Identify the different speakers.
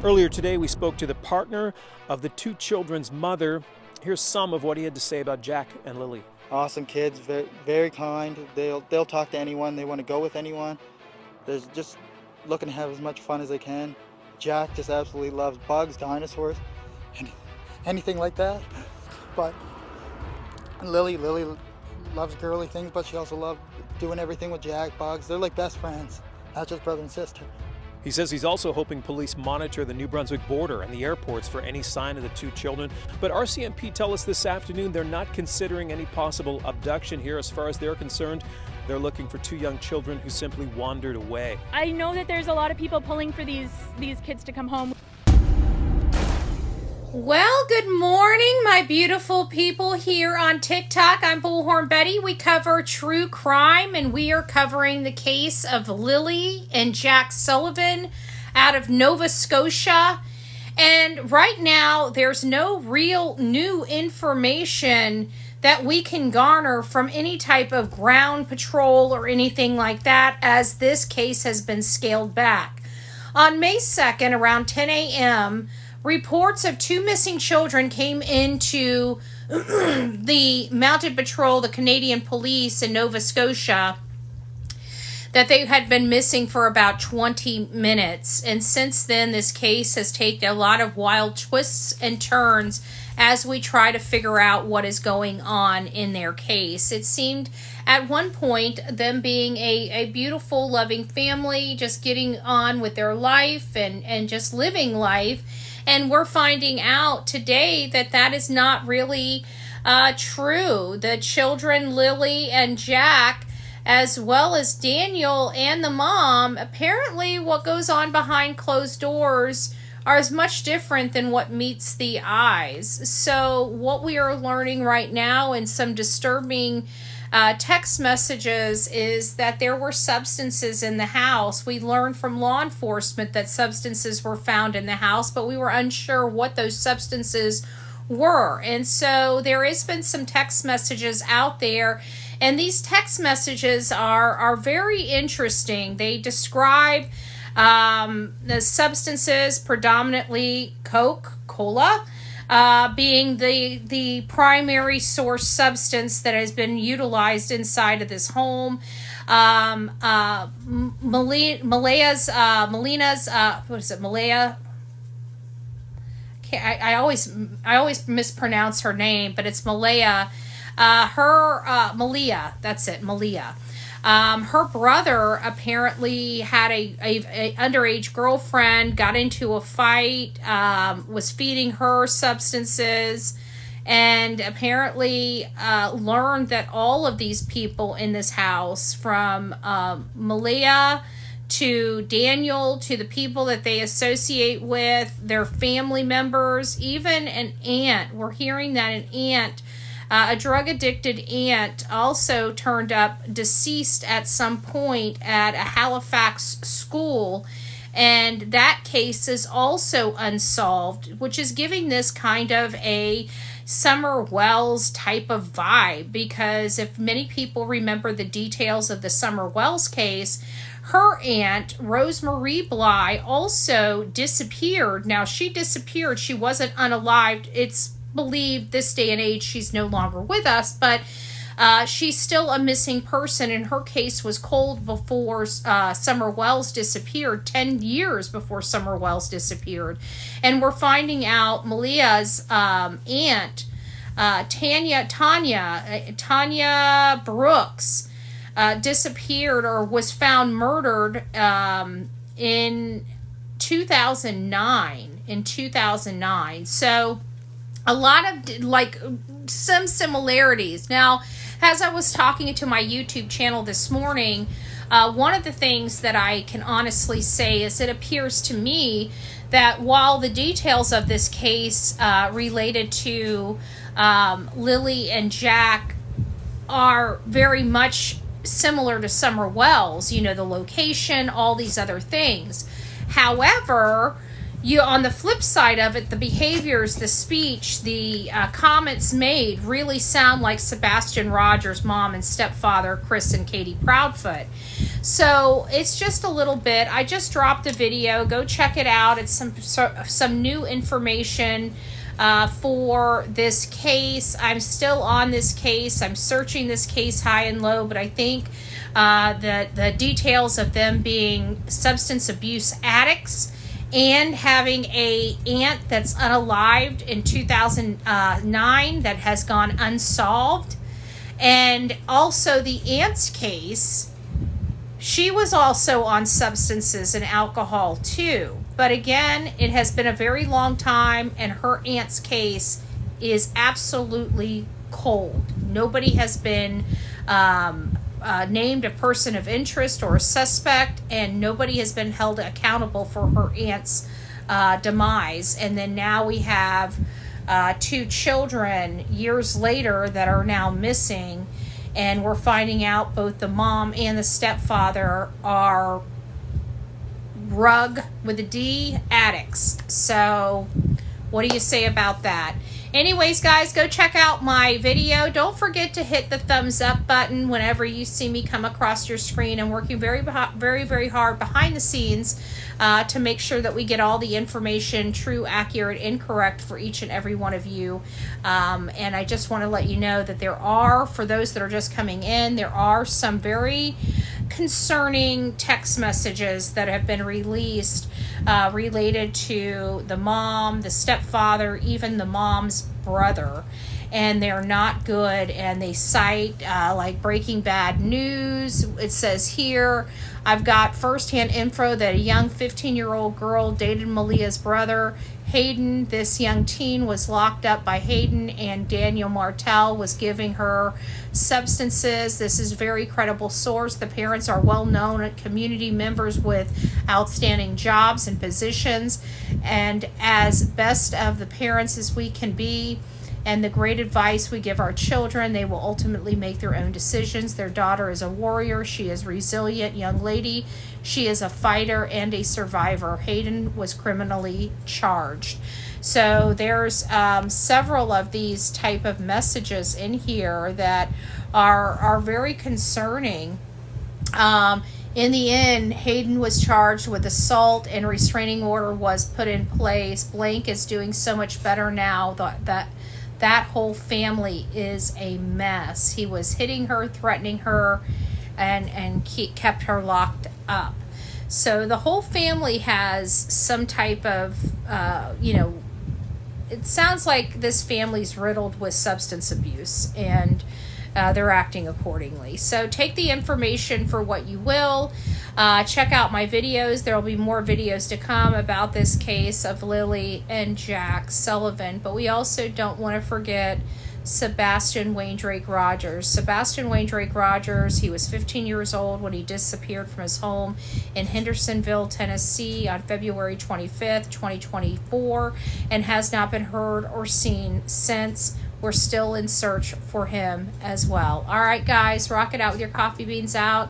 Speaker 1: Earlier today, we spoke to the partner of the two children's mother. Here's some of what he had to say about Jack and Lily.
Speaker 2: Awesome kids, very, very kind. They'll talk to anyone. They want to go with anyone. They're just looking to have as much fun as they can. Jack just absolutely loves bugs, dinosaurs, and anything like that. But Lily loves girly things, but she also loves doing everything with Jack, bugs. They're like best friends, not just brother and sister.
Speaker 1: He says he's also hoping police monitor the New Brunswick border and the airports for any sign of the two children. But RCMP tell us this afternoon they're not considering any possible abduction here. As far as they're concerned, they're looking for two young children who simply wandered away.
Speaker 3: I know that there's a lot of people pulling for these kids to come home.
Speaker 4: Well, good morning, my beautiful people here on TikTok. I'm Bullhorn Betty. We cover true crime, and we are covering the case of Lilly and Jack Sullivan out of Nova Scotia. And right now, there's no real new information that we can garner from any type of ground patrol or anything like that, as this case has been scaled back. On May 2nd, around 10 a.m., reports of two missing children came into the Mounted Patrol, the Canadian Police in Nova Scotia, that they had been missing for about 20 minutes. And since then, this case has taken a lot of wild twists and turns as we try to figure out what is going on in their case. It seemed at one point them being a beautiful, loving family, just getting on with their life and just living life. And we're finding out today that that is not really true. The children, Lily and Jack, as well as Daniel and the mom, apparently what goes on behind closed doors are as much different than what meets the eyes. So what we are learning right now in some disturbing text messages is that there were substances in the house. We learned from law enforcement that substances were found in the house, but we were unsure what those substances were. And so there has been some text messages out there, and these text messages are very interesting. They describe the substances, predominantly Coca-Cola, being the primary source substance that has been utilized inside of this home. Malehya I always mispronounce her name, but it's Malehya. Malehya, that's it, Malehya. Her brother apparently had a underage girlfriend, got into a fight, was feeding her substances, and apparently learned that all of these people in this house, from Malehya to Daniel to the people that they associate with, their family members, even an aunt. We're hearing that an aunt, a drug-addicted aunt, also turned up deceased at some point at a Halifax school, and that case is also unsolved, which is giving this kind of a Summer Wells type of vibe, because if many people remember the details of the Summer Wells case, her aunt, Rose-Marie Bly, also disappeared. Now, she disappeared. She wasn't unalived. It's believed this day and age she's no longer with us, but she's still a missing person, and her case was cold before Summer Wells disappeared, 10 years before Summer Wells disappeared. And we're finding out Malehya's aunt, Tanya Brooks, disappeared or was found murdered in 2009. So a lot of some similarities. Now, as I was talking to my YouTube channel this morning, one of the things that I can honestly say is it appears to me that while the details of this case related to Lily and Jack are very much similar to Summer Wells, the location, all these other things. However, you, on the flip side of it, the behaviors, the speech, the comments made really sound like Sebastian Rogers' mom and stepfather, Chris and Katie Proudfoot. So it's just a little bit. I just dropped a video. Go check it out. It's some new information for this case. I'm still on this case. I'm searching this case high and low, but I think the details of them being substance abuse addicts and having a aunt that's unalived in 2009 that has gone unsolved. And also the aunt's case, she was also on substances and alcohol too. But again, it has been a very long time, and her aunt's case is absolutely cold. Nobody has been named a person of interest or a suspect, and nobody has been held accountable for her aunt's demise. And then now we have 2 children years later that are now missing, and we're finding out both the mom and the stepfather are rug with a D addicts. So what do you say about that? Anyways, guys, go check out my video. Don't forget to hit the thumbs up button whenever you see me come across your screen. I'm working very, very hard behind the scenes to make sure that we get all the information true, accurate, and correct for each and every one of you. And I just want to let you know that there are, for those that are just coming in, there are some very concerning text messages that have been released related to the mom, the stepfather, even the mom's brother, and they're not good. And they cite like Breaking Bad news. It says here, I've got firsthand info that a young 15-year-old girl dated Malehya's brother, Hayden. This young teen was locked up by Hayden, and Daniel Martell was giving her substances. This is a very credible source. The parents are well-known community members with outstanding jobs and positions, and as best of the parents as we can be, and the great advice we give our children, they will ultimately make their own decisions. Their daughter is a warrior. She is a resilient young lady. She is a fighter and a survivor. Hayden was criminally charged. So there's several of these type of messages in here that are very concerning. In the end, Hayden was charged with assault and restraining order was put in place. Blank is doing so much better now. That whole family is a mess. He was hitting her, threatening her, and kept her locked up. So the whole family has some type of, it sounds like this family's riddled with substance abuse, and they're acting accordingly. So take the information for what you will. Check out my videos. There will be more videos to come about this case of Lilly and Jack Sullivan. But we also don't want to forget Sebastian Rogers. Sebastian Rogers, he was 15 years old when he disappeared from his home in Hendersonville, Tennessee on February 25th, 2024, and has not been heard or seen since. We're still in search for him as well. All right, guys, rock it out with your coffee beans out.